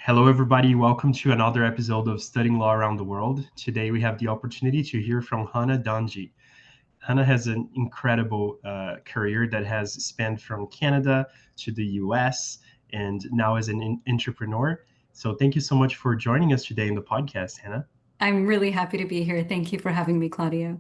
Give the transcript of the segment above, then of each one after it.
Hello, everybody. Welcome to another episode of Studying Law Around the World. Today, we have the opportunity to hear from Hannah Danji. Hannah has an incredible career that has spanned from Canada to the US and now as an entrepreneur. So, thank you so much for joining us today in the podcast, Hannah. I'm really happy to be here. Thank you for having me, Claudio.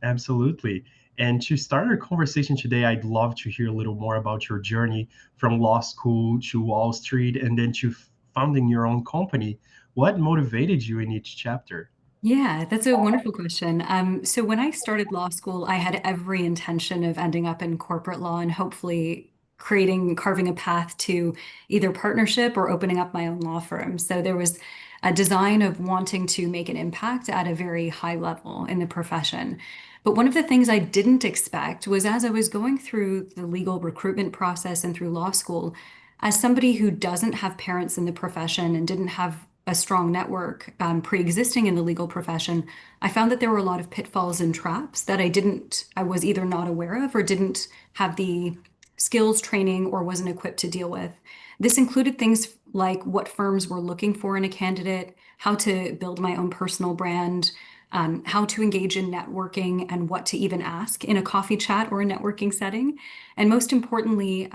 Absolutely. And to start our conversation today, I'd love to hear a little more about your journey from law school to Wall Street and then to founding your own company. What motivated you in each chapter? Yeah, that's a wonderful question. So when I started law school, I had every intention of ending up in corporate law and hopefully carving a path to either partnership or opening up my own law firm. So there was a design of wanting to make an impact at a very high level in the profession. But one of the things I didn't expect was as I was going through the legal recruitment process and through law school, as somebody who doesn't have parents in the profession and didn't have a strong network pre-existing in the legal profession, I found that there were a lot of pitfalls and traps that I was either not aware of or didn't have the skills, training, or wasn't equipped to deal with. This included things like what firms were looking for in a candidate, how to build my own personal brand, how to engage in networking, and what to even ask in a coffee chat or a networking setting. And most importantly,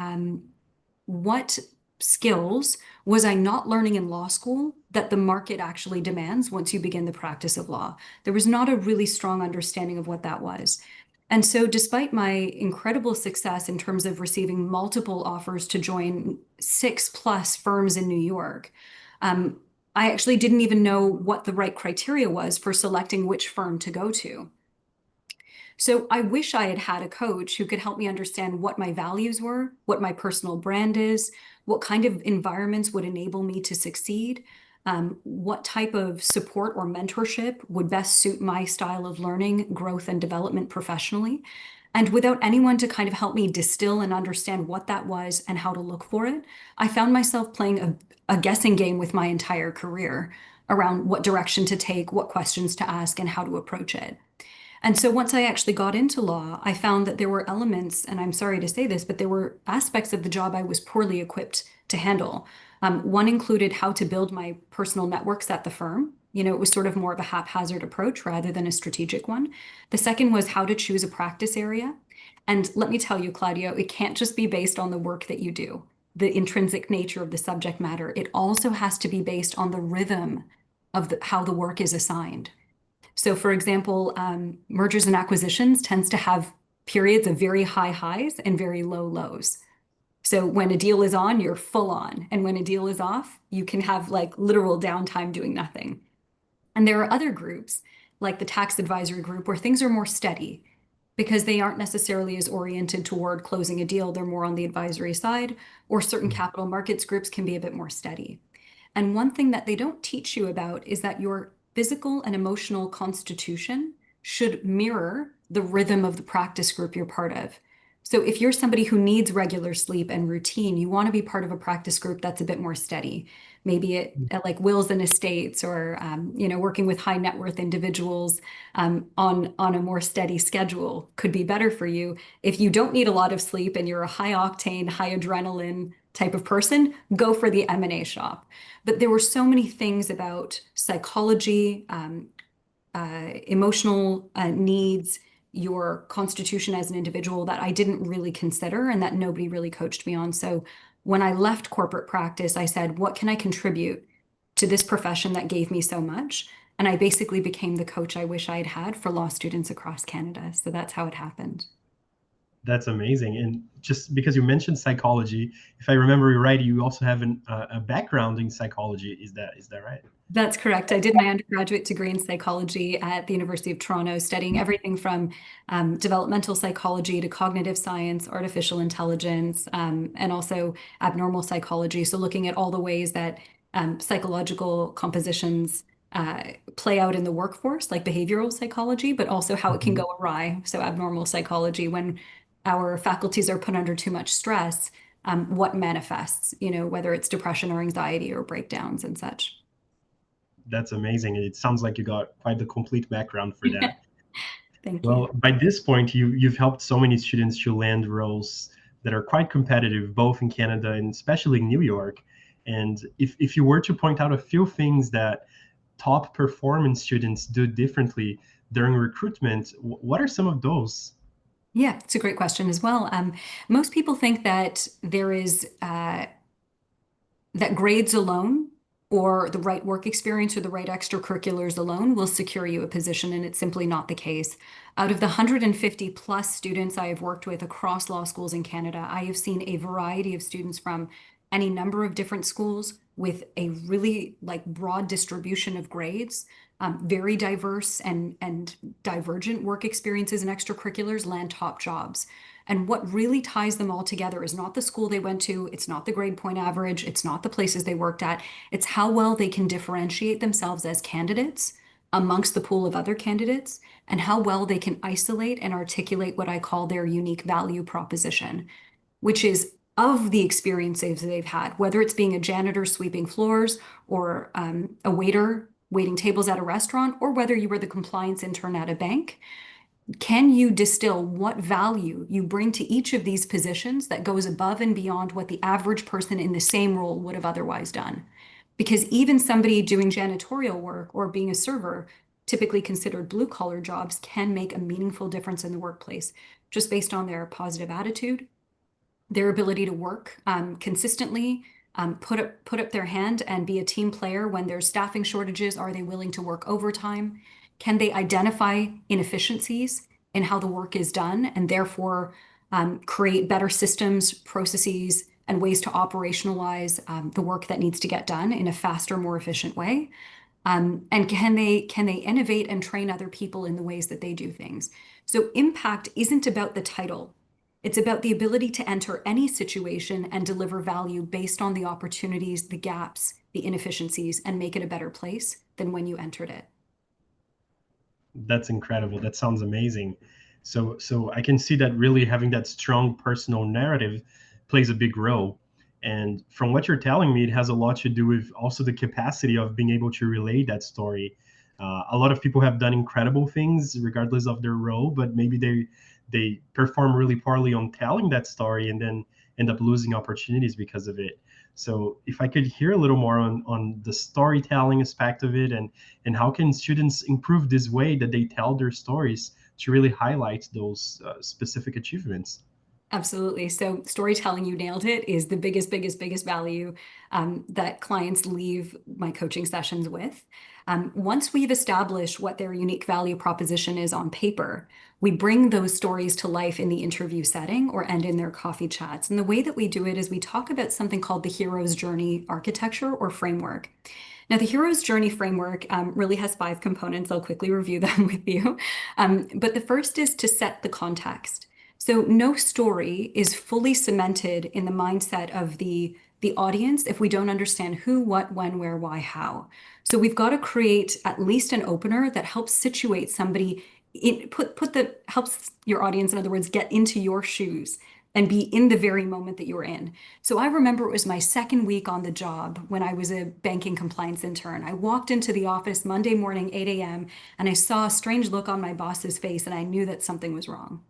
what skills was I not learning in law school that the market actually demands once you begin the practice of law? There was not a really strong understanding of what that was. And so, despite my incredible success in terms of receiving multiple offers to join 6+ firms in New York, I actually didn't even know what the right criteria was for selecting which firm to go to. So I wish I had had a coach who could help me understand what my values were, what my personal brand is, what kind of environments would enable me to succeed, what type of support or mentorship would best suit my style of learning, growth, and development professionally. And without anyone to kind of help me distill and understand what that was and how to look for it, I found myself playing a guessing game with my entire career around what direction to take, what questions to ask, and how to approach it. And so once I actually got into law, I found that there were elements, and I'm sorry to say this, but there were aspects of the job I was poorly equipped to handle. One included how to build my personal networks at the firm. It was sort of more of a haphazard approach rather than a strategic one. The second was how to choose a practice area. And let me tell you, Claudio, it can't just be based on the work that you do, the intrinsic nature of the subject matter. It also has to be based on the rhythm of how the work is assigned. So, for example, mergers and acquisitions tends to have periods of very high highs and very low lows. So when a deal is on, you're full on. And when a deal is off, you can have like literal downtime doing nothing. And there are other groups, like the tax advisory group, where things are more steady because they aren't necessarily as oriented toward closing a deal. They're more on the advisory side, or certain capital markets groups can be a bit more steady. And one thing that they don't teach you about is that your physical and emotional constitution should mirror the rhythm of the practice group you're part of. So if you're somebody who needs regular sleep and routine, you want to be part of a practice group that's a bit more steady. Maybe at like wills and estates, or working with high net worth individuals on a more steady schedule could be better for you. If you don't need a lot of sleep and you're a high octane, high adrenaline type of person, go for the M&A shop. But there were so many things about psychology, emotional needs, your constitution as an individual that I didn't really consider and that nobody really coached me on. So when I left corporate practice, I said, what can I contribute to this profession that gave me so much? And I basically became the coach I wish I had had for law students across Canada. So that's how it happened. That's amazing. And just because you mentioned psychology, if I remember right, you also have a background in psychology. Is that right? That's correct. I did my undergraduate degree in psychology at the University of Toronto, studying everything from developmental psychology to cognitive science, artificial intelligence, and also abnormal psychology. So, looking at all the ways that psychological compositions play out in the workforce, like behavioral psychology, but also how it can Mhm. go awry. So, abnormal psychology, when our faculties are put under too much stress, what manifests, whether it's depression or anxiety or breakdowns and such. That's amazing. It sounds like you got quite the complete background for that. Thank you. Well, by this point, you've helped so many students to land roles that are quite competitive, both in Canada and especially in New York. And if you were to point out a few things that top performance students do differently during recruitment, what are some of those? Yeah, it's a great question as well. Most people think that there is that grades alone or the right work experience or the right extracurriculars alone will secure you a position, and it's simply not the case. Out of the 150 plus students I have worked with across law schools in Canada, I have seen a variety of students from any number of different schools with a really like broad distribution of grades, very diverse and divergent work experiences and extracurriculars land top jobs. And what really ties them all together is not the school they went to, it's not the grade point average, it's not the places they worked at, it's how well they can differentiate themselves as candidates amongst the pool of other candidates, and how well they can isolate and articulate what I call their unique value proposition, which is of the experiences they've had, whether it's being a janitor sweeping floors or a waiter waiting tables at a restaurant, or whether you were the compliance intern at a bank. Can you distill what value you bring to each of these positions that goes above and beyond what the average person in the same role would have otherwise done? Because even somebody doing janitorial work or being a server, typically considered blue collar jobs, can make a meaningful difference in the workplace just based on their positive attitude, their ability to work consistently, put up their hand and be a team player when there's staffing shortages. Are they willing to work overtime? Can they identify inefficiencies in how the work is done and therefore create better systems, processes, and ways to operationalize the work that needs to get done in a faster, more efficient way? And can they innovate and train other people in the ways that they do things? So impact isn't about the title. It's about the ability to enter any situation and deliver value based on the opportunities, the gaps, the inefficiencies, and make it a better place than when you entered it. That's incredible. That sounds amazing. So I can see that really having that strong personal narrative plays a big role. And from what you're telling me, it has a lot to do with also the capacity of being able to relay that story. A lot of people have done incredible things regardless of their role, but maybe they perform really poorly on telling that story and then end up losing opportunities because of it. So if I could hear a little more on the storytelling aspect of it, and how can students improve this way that they tell their stories to really highlight those specific achievements? Absolutely. So storytelling, you nailed it, is the biggest value that clients leave my coaching sessions with. Once we've established what their unique value proposition is on paper, we bring those stories to life in the interview setting or and in their coffee chats. And the way that we do it is we talk about something called the hero's journey architecture or framework. Now, the hero's journey framework really has 5 components. I'll quickly review them with you. But the first is to set the context. So no story is fully cemented in the mindset of the audience if we don't understand who, what, when, where, why, how. So we've got to create at least an opener that helps situate somebody in put the helps your audience, in other words, get into your shoes and be in the very moment that you're in. So I remember it was my second week on the job when I was a banking compliance intern. I walked into the office Monday morning, 8 a.m., and I saw a strange look on my boss's face, and I knew that something was wrong.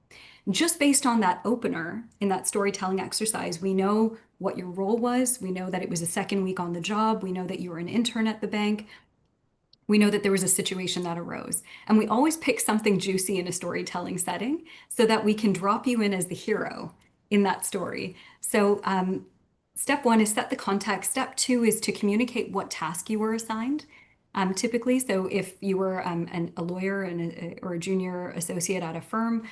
Just based on that opener in that storytelling exercise, we know what your role was. We know that it was a second week on the job. We know that you were an intern at the bank. We know that there was a situation that arose. And we always pick something juicy in a storytelling setting so that we can drop you in as the hero in that story. So, step one is set the context. Step two is to communicate what task you were assigned. Typically, so if you were a lawyer or a junior associate at a firm,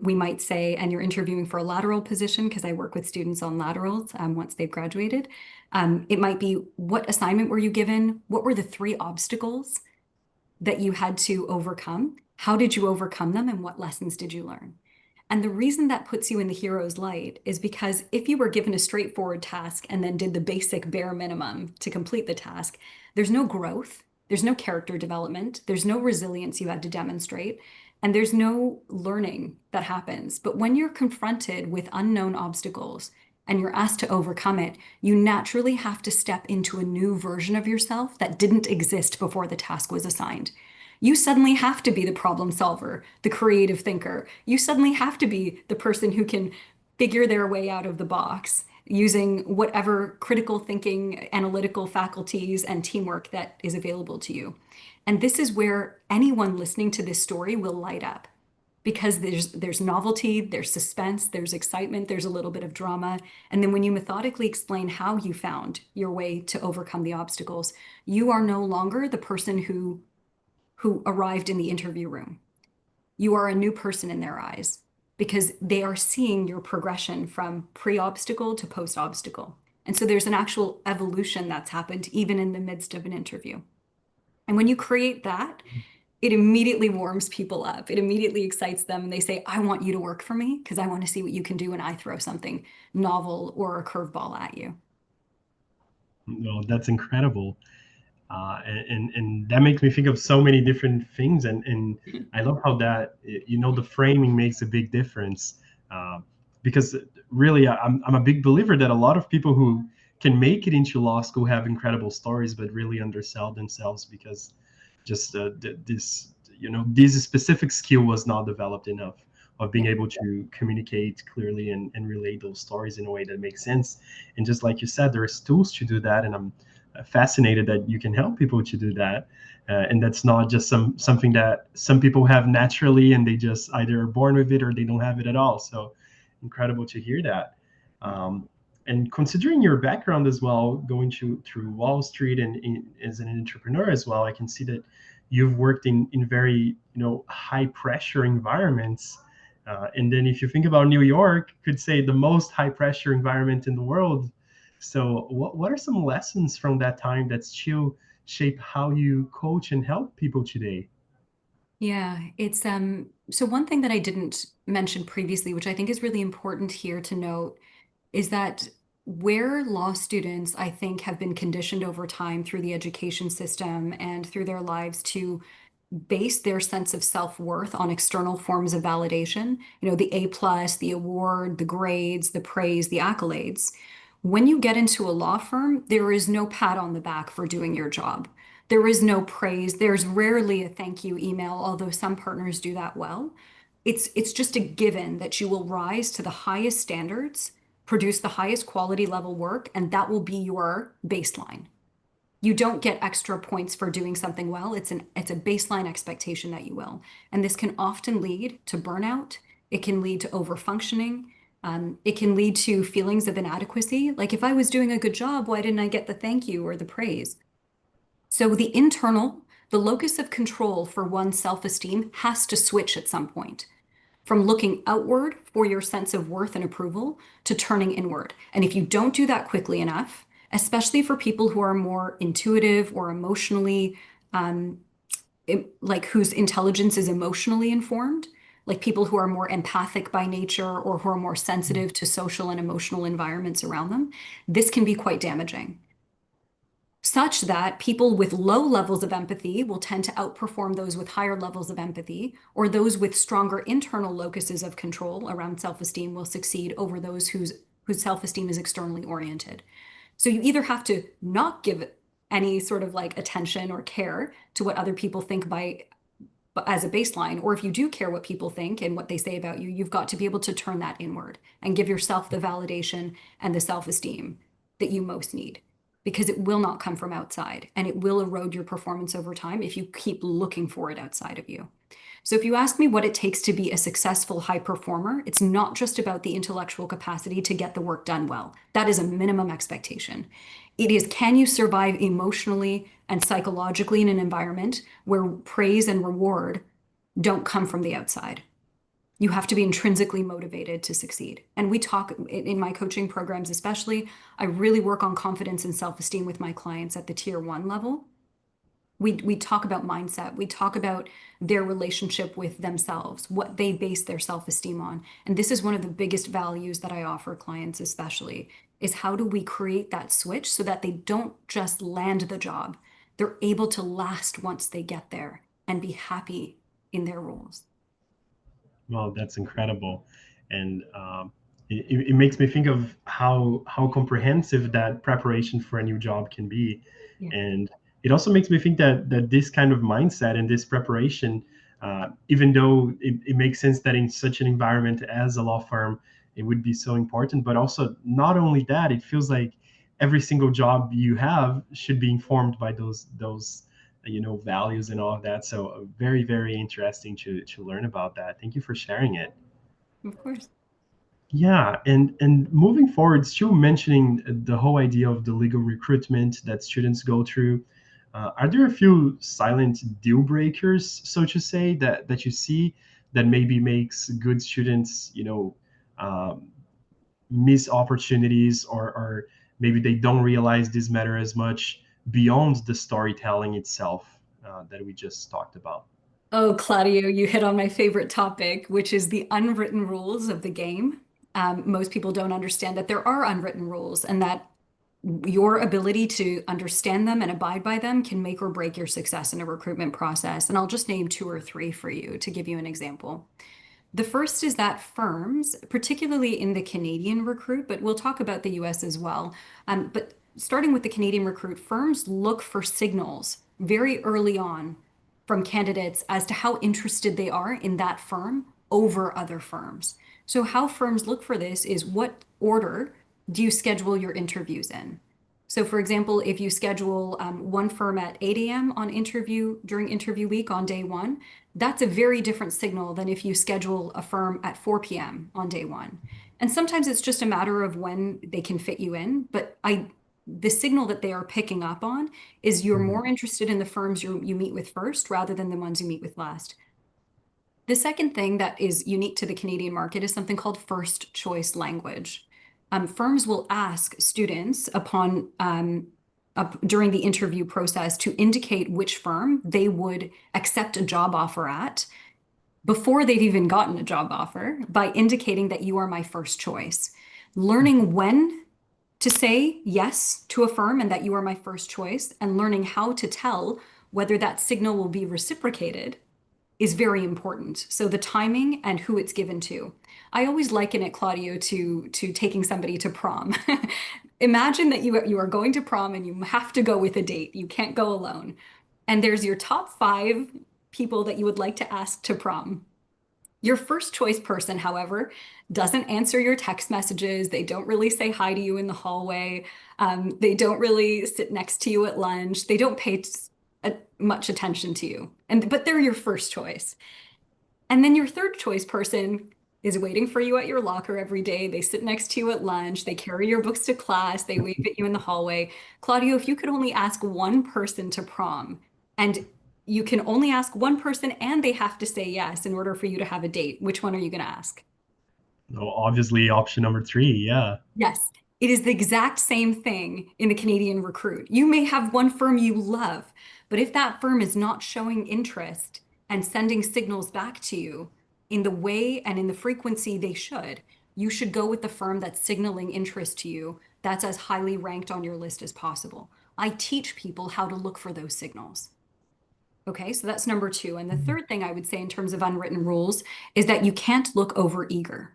we might say, and you're interviewing for a lateral position, because I work with students on laterals once they've graduated. It might be, what assignment were you given? What were the 3 obstacles that you had to overcome? How did you overcome them? And what lessons did you learn? And the reason that puts you in the hero's light is because if you were given a straightforward task and then did the basic bare minimum to complete the task, there's no growth, there's no character development, there's no resilience you had to demonstrate, and there's no learning that happens. But when you're confronted with unknown obstacles and you're asked to overcome it, you naturally have to step into a new version of yourself that didn't exist before the task was assigned. You suddenly have to be the problem solver, the creative thinker. You suddenly have to be the person who can figure their way out of the box using whatever critical thinking, analytical faculties, and teamwork that is available to you. And this is where anyone listening to this story will light up because there's novelty, there's suspense, there's excitement, there's a little bit of drama. And then when you methodically explain how you found your way to overcome the obstacles, you are no longer the person who arrived in the interview room. You are a new person in their eyes because they are seeing your progression from pre-obstacle to post-obstacle. And so there's an actual evolution that's happened even in the midst of an interview. And when you create that, it immediately warms people up. It immediately excites them. And they say, I want you to work for me because I want to see what you can do when I throw something novel or a curveball at you. No, that's incredible. And that makes me think of so many different things. And I love how that, the framing makes a big difference. Because really, I'm a big believer that a lot of people who can make it into law school have incredible stories, but really undersell themselves because just this specific skill was not developed enough of being able to communicate clearly and relay those stories in a way that makes sense. And just like you said, there's tools to do that, and I'm fascinated that you can help people to do that. And that's not just something that some people have naturally and they just either are born with it or they don't have it at all. So incredible to hear that. And considering your background as well, going through Wall Street and as an entrepreneur as well, I can see that you've worked in very high pressure environments. And then if you think about New York, could say the most high pressure environment in the world. So what are some lessons from that time that still shape how you coach and help people today? Yeah, it's so one thing that I didn't mention previously, which I think is really important here to note, is that where law students, I think, have been conditioned over time through the education system and through their lives to base their sense of self-worth on external forms of validation, the A plus, the award, the grades, the praise, the accolades. When you get into a law firm, there is no pat on the back for doing your job. There is no praise. There's rarely a thank you email, although some partners do that well. It's just a given that you will rise to the highest standards, produce the highest quality level work, and that will be your baseline. You don't get extra points for doing something well. It's a baseline expectation that you will. And this can often lead to burnout. It can lead to overfunctioning. It can lead to feelings of inadequacy. Like if I was doing a good job, why didn't I get the thank you or the praise? So the locus of control for one's self-esteem has to switch at some point from looking outward for your sense of worth and approval to turning inward. And if you don't do that quickly enough, especially for people who are more intuitive or emotionally, um, like whose intelligence is emotionally informed, like people who are more empathic by nature or who are more sensitive to social and emotional environments around them, this can be quite damaging such that people with low levels of empathy will tend to outperform those with higher levels of empathy, or those with stronger internal locuses of control around self-esteem will succeed over those whose self-esteem is externally oriented. So you either have to not give any sort of like attention or care to what other people think as a baseline, or if you do care what people think and what they say about you, you've got to be able to turn that inward and give yourself the validation and the self-esteem that you most need, because it will not come from outside and it will erode your performance over time if you keep looking for it outside of you. So if you ask me what it takes to be a successful high performer, it's not just about the intellectual capacity to get the work done well. That is a minimum expectation. It is, can you survive emotionally and psychologically in an environment where praise and reward don't come from the outside? You have to be intrinsically motivated to succeed. And we talk in my coaching programs, especially, I really work on confidence and self-esteem with my clients at the tier 1 level. We talk about mindset. We talk about their relationship with themselves, what they base their self-esteem on. And this is one of the biggest values that I offer clients, especially, is how do we create that switch so that they don't just land the job, they're able to last once they get there and be happy in their roles. Well, that's incredible, and it makes me think of how comprehensive that preparation for a new job can be, Yeah. and it also makes me think that this kind of mindset and this preparation, even though it makes sense that in such an environment as a law firm, it would be so important. But also, not only that, it feels like every single job you have should be informed by those values and all of that. So very, very interesting to learn about that. Thank you for sharing it. Of course. Yeah, and moving forward, still mentioning the whole idea of the legal recruitment that students go through. Are there a few silent deal breakers, so to say, that you see that maybe makes good students, um, miss opportunities, or maybe they don't realize this matter as much beyond the storytelling itself that we just talked about? Oh, Claudio, you hit on my favorite topic, which is the unwritten rules of the game. Most people don't understand that there are unwritten rules and that your ability to understand them and abide by them can make or break your success in a recruitment process. And I'll just name two or three for you to give you an example. The first is that firms, particularly in the Canadian recruit, but we'll talk about the US as well. But starting with the Canadian recruit, firms look for signals very early on from candidates as to how interested they are in that firm over other firms. So, how firms look for this is what order do you schedule your interviews in? So, for example, if you schedule one firm at 8 a.m. on interview during interview week on day one, that's a very different signal than if you schedule a firm at 4 p.m. on day one. And sometimes it's just a matter of when they can fit you in, but the signal that they are picking up on is you're Mhm. more interested in the firms you meet with first rather than the ones you meet with last. The second thing that is unique to the Canadian market is something called first choice language. Firms will ask students during the interview process to indicate which firm they would accept a job offer at before they've even gotten a job offer by indicating that you are my first choice. Learning when to say yes to a firm and that you are my first choice, and learning how to tell whether that signal will be reciprocated is very important. So the timing and who it's given to. I always liken it, Claudio, to taking somebody to prom. Imagine that you are going to prom and you have to go with a date. You can't go alone. And there's your top five people that you would like to ask to prom. Your first choice person, however, doesn't answer your text messages. They don't really say hi to you in the hallway. They don't really sit next to you at lunch. They don't pay much attention to you. But they're your first choice. And then your third choice person is waiting for you at your locker every day. They sit next to you at lunch. They carry your books to class. They wave at you in the hallway. Claudio, if you could only ask one person to prom, and you can only ask one person and they have to say yes in order for you to have a date, which one are you going to ask? No, obviously option number three. Yeah. Yes, it is the exact same thing in the Canadian recruit. You may have one firm you love, but if that firm is not showing interest and sending signals back to you in the way and in the frequency they should, you should go with the firm that's signaling interest to you that's as highly ranked on your list as possible. I teach people how to look for those signals. Okay, so that's number two. And the third thing I would say in terms of unwritten rules is that you can't look over eager.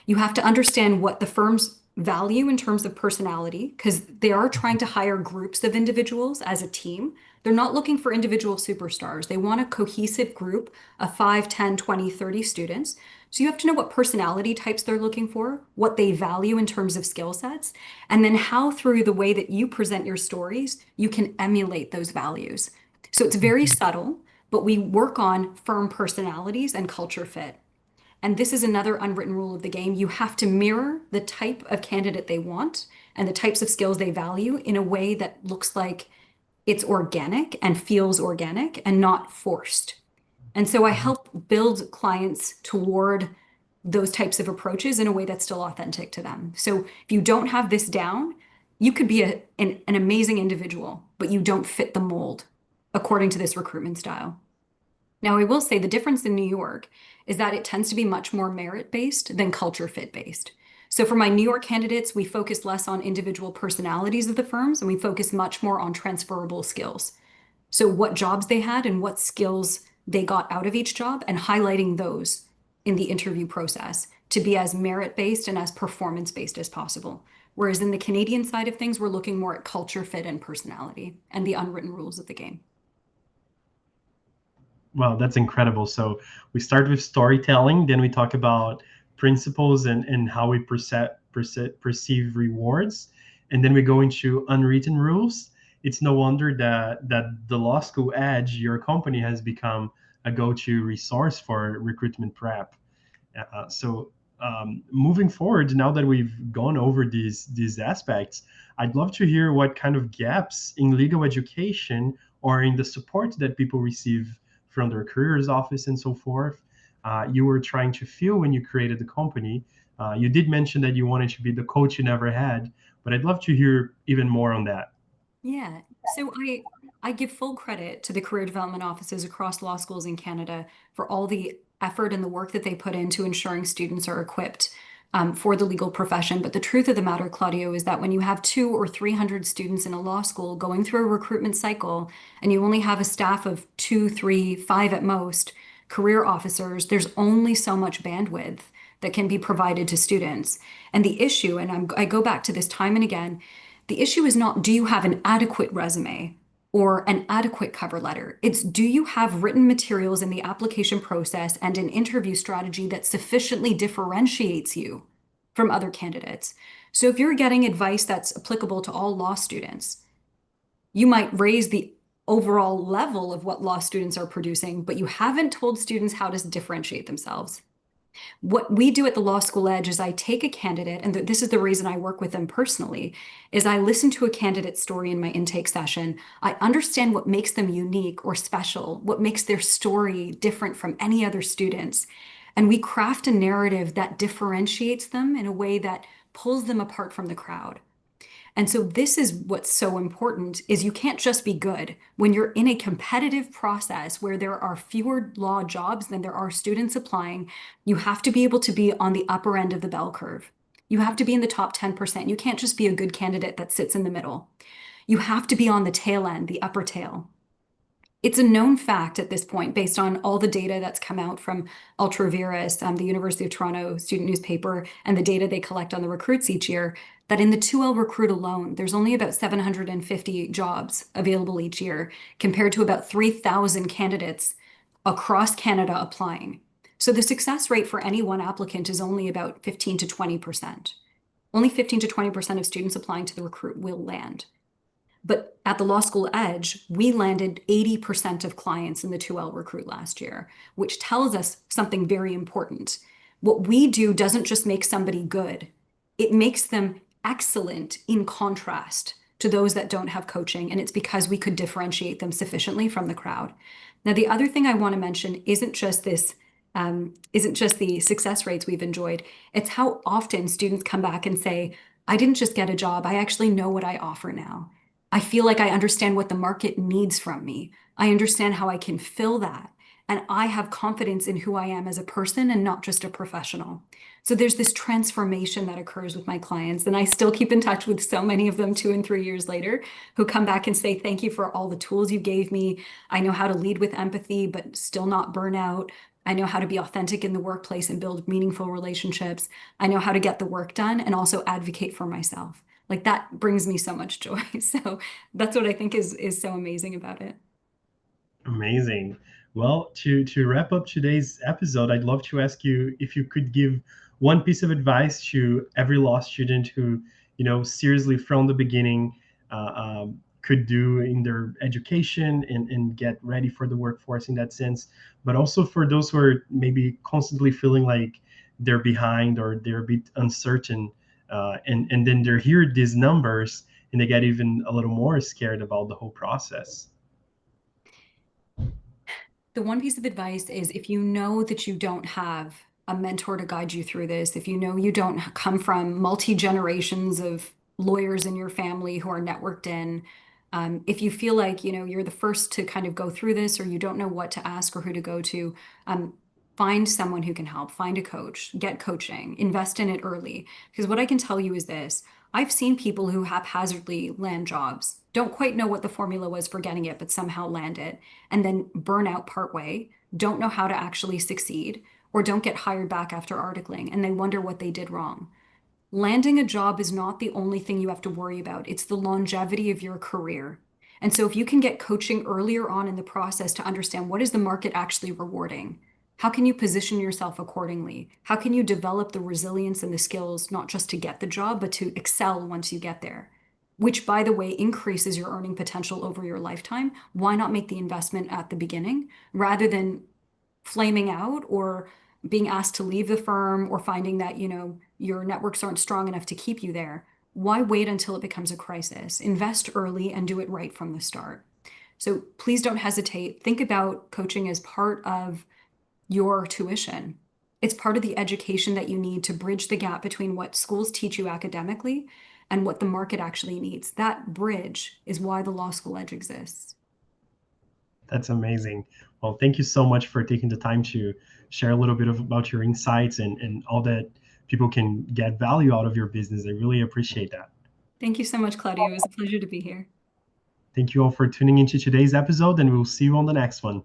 You have to understand what the firms value in terms of personality, because they are trying to hire groups of individuals as a team. They're not looking for individual superstars. They want a cohesive group of 5, 10, 20, 30 students. So you have to know what personality types they're looking for, what they value in terms of skill sets, and then how through the way that you present your stories, you can emulate those values. So it's very subtle, but we work on firm personalities and culture fit. And this is another unwritten rule of the game. You have to mirror the type of candidate they want and the types of skills they value in a way that looks like it's organic and feels organic and not forced. And so I Mhm. help build clients toward those types of approaches in a way that's still authentic to them. So if you don't have this down, you could be an amazing individual, but you don't fit the mold according to this recruitment style. Now, I will say the difference in New York is that it tends to be much more merit based than culture fit based. So, for my New York candidates, we focus less on individual personalities of the firms and we focus much more on transferable skills. So, what jobs they had and what skills they got out of each job, and highlighting those in the interview process to be as merit based and as performance based as possible. Whereas in the Canadian side of things, we're looking more at culture fit and personality and the unwritten rules of the game. Wow, that's incredible. So we start with storytelling, then we talk about principles and how we perceive rewards, and then we go into unwritten rules, it's no wonder that the law school edge, your company, has become a go-to resource for recruitment prep. Moving forward, now that we've gone over these aspects, I'd love to hear what kind of gaps in legal education or in the support that people receive from their careers office and so forth you were trying to fill when you created the company. You did mention that you wanted to be the coach you never had, but I'd love to hear even more on that. Yeah. So I give full credit to the career development offices across law schools in Canada for all the effort and the work that they put into ensuring students are equipped for the legal profession. But the truth of the matter, Claudio, is that when you have 200 or 300 students in a law school going through a recruitment cycle, and you only have a staff of 2, 3, 5 at most career officers, there's only so much bandwidth that can be provided to students. And the issue, and I go back to this time and again, the issue is not, do you have an adequate resume or an adequate cover letter? It's, do you have written materials in the application process and an interview strategy that sufficiently differentiates you from other candidates? So if you're getting advice that's applicable to all law students, you might raise the overall level of what law students are producing, but you haven't told students how to differentiate themselves. What we do at the Law School Edge is I take a candidate, and this is the reason I work with them personally, is I listen to a candidate's story in my intake session. I understand what makes them unique or special, what makes their story different from any other students. And we craft a narrative that differentiates them in a way that pulls them apart from the crowd. And so this is what's so important is you can't just be good. When you're in a competitive process where there are fewer law jobs than there are students applying, you have to be able to be on the upper end of the bell curve. You have to be in the top 10%. You can't just be a good candidate that sits in the middle. You have to be on the tail end, the upper tail. It's a known fact at this point, based on all the data that's come out from Ultravirus, the University of Toronto student newspaper, and the data they collect on the recruits each year, that in the 2L recruit alone, there's only about 750 jobs available each year, compared to about 3,000 candidates across Canada applying. So the success rate for any one applicant is only about 15 to 20%. Only 15 to 20% of students applying to the recruit will land. But at the Law School Edge, we landed 80% of clients in the 2L recruit last year, which tells us something very important. What we do doesn't just make somebody good, it makes them excellent in contrast to those that don't have coaching. And it's because we could differentiate them sufficiently from the crowd. Now, the other thing I want to mention isn't just the success rates we've enjoyed. It's how often students come back and say, I didn't just get a job, I actually know what I offer now. I feel like I understand what the market needs from me. I understand how I can fill that. And I have confidence in who I am as a person and not just a professional. So there's this transformation that occurs with my clients. And I still keep in touch with so many of them 2 and 3 years later who come back and say, thank you for all the tools you gave me. I know how to lead with empathy, but still not burn out. I know how to be authentic in the workplace and build meaningful relationships. I know how to get the work done and also advocate for myself. Like that brings me so much joy. So that's what I think is so amazing about it. Amazing. Well, to wrap up today's episode, I'd love to ask you if you could give one piece of advice to every law student who, seriously from the beginning could do in their education and get ready for the workforce in that sense, but also for those who are maybe constantly feeling like they're behind or they're a bit uncertain, and then they hear these numbers and they get even a little more scared about the whole process. The one piece of advice is if you know that you don't have a mentor to guide you through this, if you know you don't come from multi generations of lawyers in your family who are networked in, if you feel like you're the first to kind of go through this, or you don't know what to ask or who to go to, find someone who can help. Find a coach, get coaching, invest in it early. Because what I can tell you is this: I've seen people who haphazardly land jobs, don't quite know what the formula was for getting it, but somehow land it, and then burn out partway, don't know how to actually succeed, or don't get hired back after articling, and they wonder what they did wrong. Landing a job is not the only thing you have to worry about. It's the longevity of your career. And so if you can get coaching earlier on in the process to understand what is the market actually rewarding, How can you position yourself accordingly? How can you develop the resilience and the skills, not just to get the job, but to excel once you get there? Which, by the way, increases your earning potential over your lifetime. Why not make the investment at the beginning rather than flaming out or being asked to leave the firm or finding that, your networks aren't strong enough to keep you there? Why wait until it becomes a crisis? Invest early and do it right from the start. So please don't hesitate. Think about coaching as part of your tuition. It's part of the education that you need to bridge the gap between what schools teach you academically and what the market actually needs. That bridge is why the law school edge exists. That's amazing. Well, thank you so much for taking the time to share a little bit about your insights and all that people can get value out of your business. I really appreciate that. Thank you so much, Claudia. It was a pleasure to be here. Thank you all for tuning into today's episode, and we'll see you on the next one.